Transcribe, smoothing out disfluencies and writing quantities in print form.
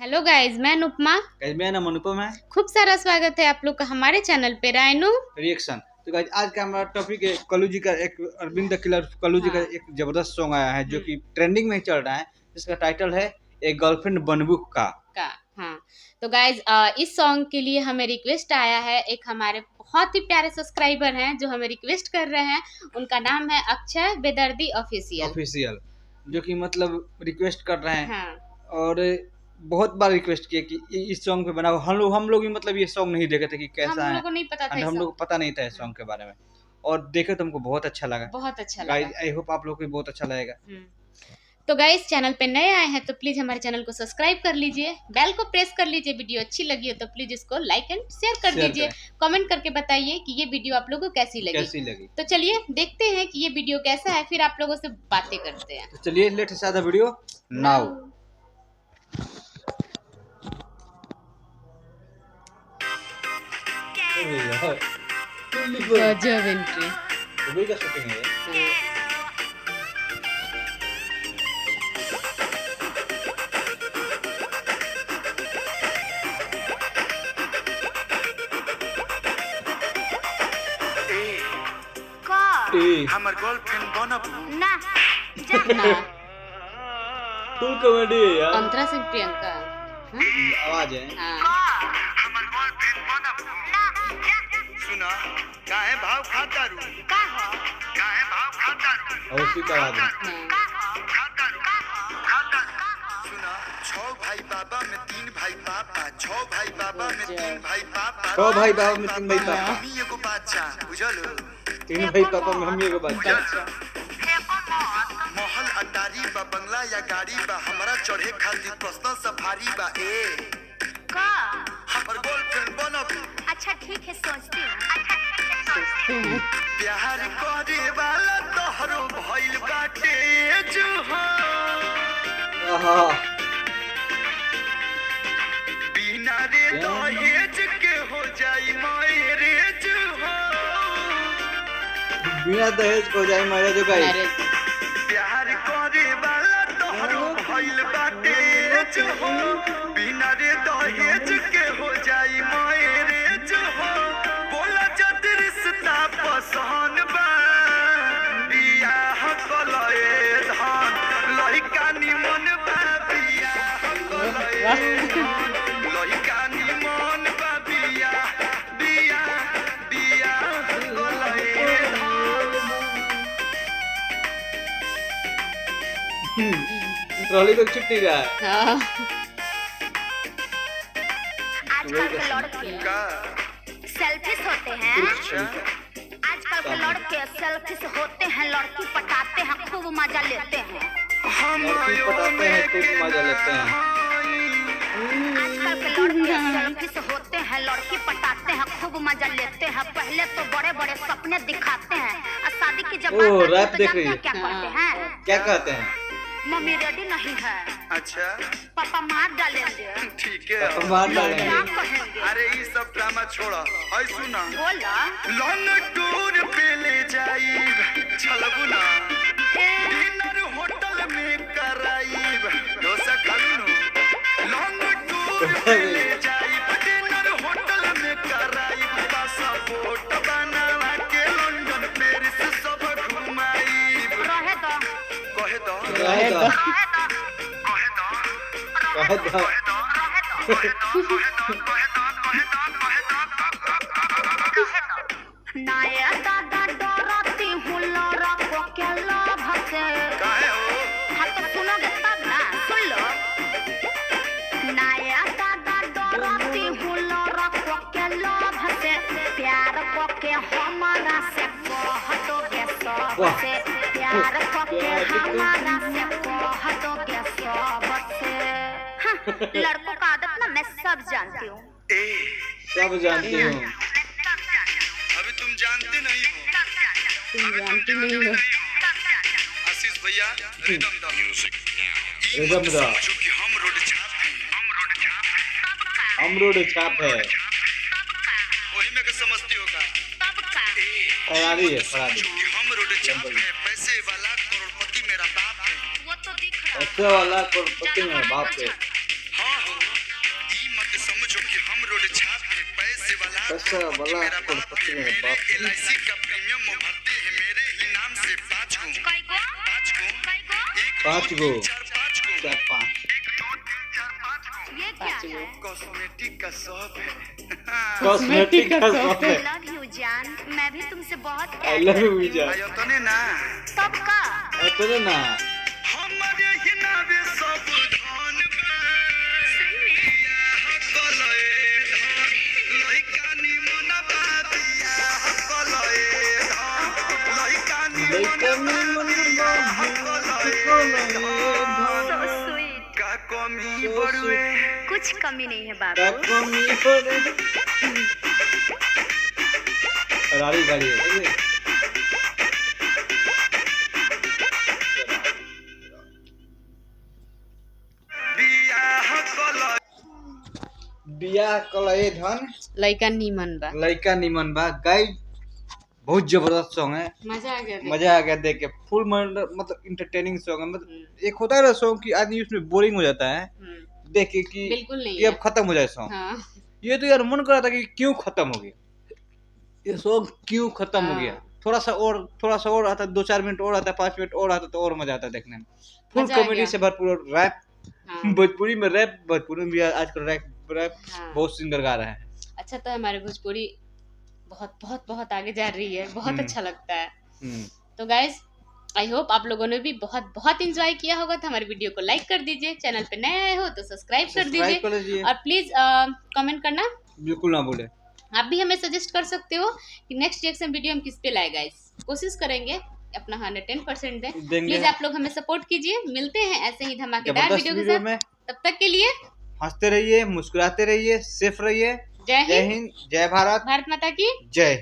Hello guys, मैं Anupama. Guys मेरा नाम अनुपम है। खूब सारा स्वागत है आप लोग का हमारे चैनल पे रायनू रिएक्शन। तो गाइस आज का हमारा टॉपिक है कल्लू जी का एक अरविंद द किलर कल्लू जी का हाँ। एक जबरदस्त सॉन्ग आया है जो कि ट्रेंडिंग में चल रहा है, जिसका टाइटल है एक गर्लफ्रेंड बनबू का। हाँ, तो गाइज इस सॉन्ग के लिए हमें रिक्वेस्ट आया है। एक हमारे बहुत ही प्यारे सब्सक्राइबर हैं जो हमें रिक्वेस्ट कर रहे हैं। उनका नाम है अक्षय बेदर्दी ऑफिशियल। जो कि मतलब रिक्वेस्ट कर रहे हैं। हाँ। और बहुत बार रिक्वेस्ट किए कि इस सॉन्ग पे बनाओ। हम लोग भी मतलब ये सॉन्ग नहीं देखे थे कि कैसा हम है, लोगों को नहीं पता था एंड इस हम लोग song। को पता नहीं था इस सॉन्ग के बारे में, और देखे तो हमको बहुत अच्छा लगा। बहुत अच्छा लगा। गाइस आई होप आप लोग को भी बहुत अच्छा लगेगा। तो गाइस चैनल पे नए आए हैं तो प्लीज हमारे चैनल को सब्सक्राइब कर लीजिए, बेल को प्रेस कर लीजिए। वीडियो अच्छी लगी हो तो प्लीज इसको लाइक एंड शेयर कर दीजिए। कमेंट करके बताइए कि ये वीडियो आप लोगों को कैसी लगी। तो चलिए देखते हैं कि ये वीडियो कैसा है, फिर आप लोगों से बातें करते हैं। तो चलिए लेट्स स्टार्ट द वीडियो नाउ। गजब एंट्री। दुबई का शूटिंग है ये। हमर गर्लफ्रेंड बनब ना ना फुल कॉमेडी है यार। अंतरा सिंह प्रियंका। आवाज है। हमर गर्लफ्रेंड बनब सुना काहे भाव खाता रू काहे भाव खाता रू और उसी का आवाज है। सुना 6 भाई बाबा में 3 भाई पापा 6 भाई बाबा में 3 भाई पापा 6 भाई बाबा में 3 भाई पापा हम एगो बच्चा बुझलो 3 भाई पापा में हम एगो बच्चा। महल अटारी बा बंगला या गाड़ी बा हमरा चढ़े खातिर पर्सनल सफारी बा ए का हमर गर्लफ्रेंड बनब अच्छा ठीक है सोचती हूँ। प्यार करे वाला तोहरो भइल बाटे आहा बिना रे दहेज के हो जाई मैरिज हो बिना दहेज को जाए मैरिज हो गई। प्यार करे वाला तोहरो भइल बाटे हो बिना रे दहेज के हो जाई मैरिज हो बोला जद रिश्ता पसंद बा बियाह कलए धान लइका निमन बा बियाह कलए लइका निमन बा बियाह कलए ट्रॉली बैग छुट्टी का है। आजकल के लड़के का सेल्फिश होते हैं। आजकल के लड़के सेल्फिश होते हैं, लड़की पटाते हैं, खूब मजा लेते हैं। लड़की पटाते हैं खूब मजा लेते हैं। आजकल के लड़के सेल्फिश होते हैं, लड़की पटाते हैं, खूब मजा लेते हैं। पहले तो बड़े बड़े सपने दिखाते हैं और शादी की जब बात आती है तो जानते हैं क्या करते हैं? क्या कहते हैं? मम्मी रेडी नहीं है, अच्छा पापा मार डालेंगे, ठीक है मार क्या डालेंगे। कहेंगे? अरे ये सब ड्रामा छोड़ा है सुना बोला लॉन्ग टूर पे ले जाई चलबू ना डिनर होटल में कराई डोसा खालू नो लॉन्ग टूर पे ले जाई डिनर होटल में कराई पासपोर्ट बनावा के लंदन पेरिस सब घुमाई रहे तो कहे दो रहे दो कहे दो कहे दो। नया दादा डरती हूँ लड़को के लोभ से। काहे हो हाँ तो सुनोगे तब ना, सुन लो। नया दादा डरती हूँ लड़को के लोभ से, प्यार को के हमारा से कहतोगे सबसे, प्यार को के हमारा से कहतोगे सबसे। हाँ, लड़कों का आदत ना मैं सब जानती हूँ। सब जानती हूँ। अभी तुम जानते नहीं हो आशीष भैया रिदम दा रिदम दा। जो कि हम रोड छाप हम रोड छाप है। वही में के समझती हो का तब का तैयारी है फरारी। जो कि हम रोड छाप है पैसे वाला करोड़पति मेरा बाप है वो तो दिख रहा है। पैसे वाला करोड़पति मेरा बाप है। हाँ हो पैसा वाला मेरा करोड़पति बाप है, मेरे बाप। LIC का प्रीमियम भरते हैं मेरे ही नाम से 5 गो एक 5 गो 4 5 गो 4 5 ये क्या है? कॉस्मेटिक का शॉप है कॉस्मेटिक का शॉप है। लव यू जान, मैं भी तुमसे बहुत आई प्यार लव यू करती हूँ। विजय। आयो तो ने ना तब का तो ना हमारे ही नावे सब धन बा कलए धन लइका निमन बाबिया कलए धन लइका निमन so sweet। का कमी बड़ुए कुछ कमी नहीं है बाबू। फरारी गाड़ी है देखिए। बियाह कलए बियाह कलए धन लइका नीमन बा, लइका निमन बा। गाइस बहुत जबरदस्त सॉन्ग है, मजा आ गया देख। मजा आ गया देख के। फुल मतलब इंटरटेनिंग सॉन्ग है। मतलब एक होता है ना सॉन्ग कि आदमी उसमें बोरिंग हो जाता है देख के कि बिल्कुल नहीं कि है। अब खत्म हो जाए सॉन्ग। हाँ ये तो यार मन कर रहा था कि क्यों खत्म हो गया ये सॉन्ग, क्यों खत्म हो गया। हाँ। थोड़ा सा और आता, 2-4 मिनट और आता, 5 मिनट और आता तो और मजा आता देखने में। फुल मजा आ कॉमेडी गया। से भरपूर रैप, हाँ भोजपुरी में रैप, भोजपुरी में भी आजकल रैप हाँ। बहुत सिंगर गा रहे हैं। अच्छा, तो हमारे भोजपुरी बहुत बहुत बहुत आगे जा रही है, बहुत अच्छा लगता है। तो गाइज आई होप आप लोगों ने भी बहुत बहुत इंजॉय किया होगा। तो हमारे वीडियो को लाइक कर दीजिए, चैनल पे नए आए हो तो सब्सक्राइब कर सब्सक्राइब कर दीजिए लीजिए, और प्लीज कमेंट करना। बिल्कुल ना भूले। आप भी हमें सजेस्ट कर सकते हो कि नेक्स्ट रिएक्शन वीडियो हम किस पे लाए। गाइस कोशिश करेंगे अपना 110% दें। देंगे। प्लीज आप लोग हमें सपोर्ट कीजिए। मिलते हैं ऐसे ही धमाकेदार जबरदस्त वीडियो के वीडियो साथ। में तब तक के लिए हंसते रहिए, मुस्कुराते रहिए, सेफ रहिए। जय जय हिंद, हिंद, जय भारत, भारत माता की जय।